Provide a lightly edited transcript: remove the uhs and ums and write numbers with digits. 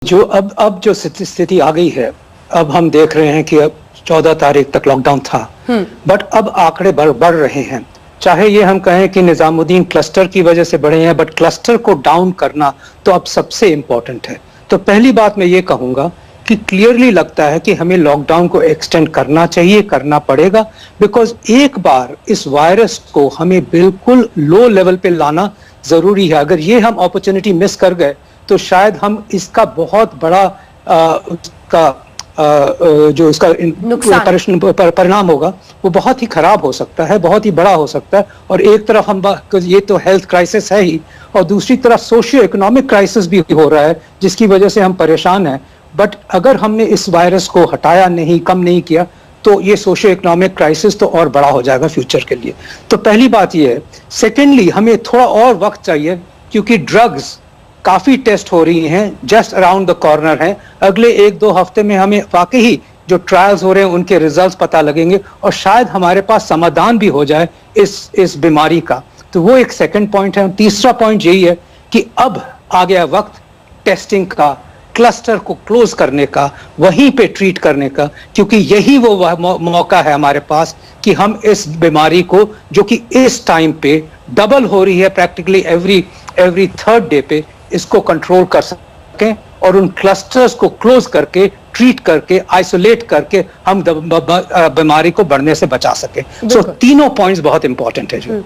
जो अब जो स्थिति आ गई है, अब हम देख रहे हैं कि अब 14 तारीख तक लॉकडाउन था, बट अब आंकड़े बढ़ रहे हैं। चाहे ये हम कहें कि निजामुद्दीन क्लस्टर की वजह से बढ़े हैं, बट क्लस्टर को डाउन करना तो अब सबसे इंपॉर्टेंट है। तो पहली बात मैं ये कहूंगा कि क्लियरली लगता है कि हमें लॉकडाउन को एक्सटेंड करना चाहिए, करना पड़ेगा, बिकॉज एक बार इस वायरस को हमें बिल्कुल लो लेवल पे लाना जरूरी है। अगर ये हम अपॉर्चुनिटी मिस कर गए तो शायद हम इसका बहुत बड़ा जो इसका परिणाम होगा वो बहुत ही खराब हो सकता है, बहुत ही बड़ा हो सकता है। और एक तरफ हम ये तो हेल्थ क्राइसिस है ही, और दूसरी तरफ सोशियो इकोनॉमिक क्राइसिस भी हो रहा है, जिसकी वजह से हम परेशान हैं। बट अगर हमने इस वायरस को हटाया नहीं, कम नहीं किया, तो ये सोशियो इकोनॉमिक क्राइसिस तो और बड़ा हो जाएगा फ्यूचर के लिए। तो पहली बात ये है। सेकेंडली, हमें थोड़ा और वक्त चाहिए, क्योंकि ड्रग्स काफी टेस्ट हो रही हैं, जस्ट अराउंड द कॉर्नर हैं। अगले 1-2 हफ्ते में हमें वाकई जो ट्रायल्स हो रहे हैं उनके रिजल्ट्स पता लगेंगे, और शायद हमारे पास समाधान भी हो जाए इस बीमारी का। तो वो एक सेकंड पॉइंट है। तीसरा पॉइंट यही है कि अब आ गया वक्त टेस्टिंग का, क्लस्टर को क्लोज करने का, वहीं पे ट्रीट करने का, क्योंकि यही वो मौका है हमारे पास कि हम इस बीमारी को, जो कि इस टाइम पे डबल हो रही है प्रैक्टिकली एवरी थर्ड डे पे, इसको कंट्रोल कर सकें और उन क्लस्टर्स को क्लोज करके, ट्रीट करके, आइसोलेट करके हम बीमारी को बढ़ने से बचा सकें। सो तीनों पॉइंट्स बहुत इंपॉर्टेंट है।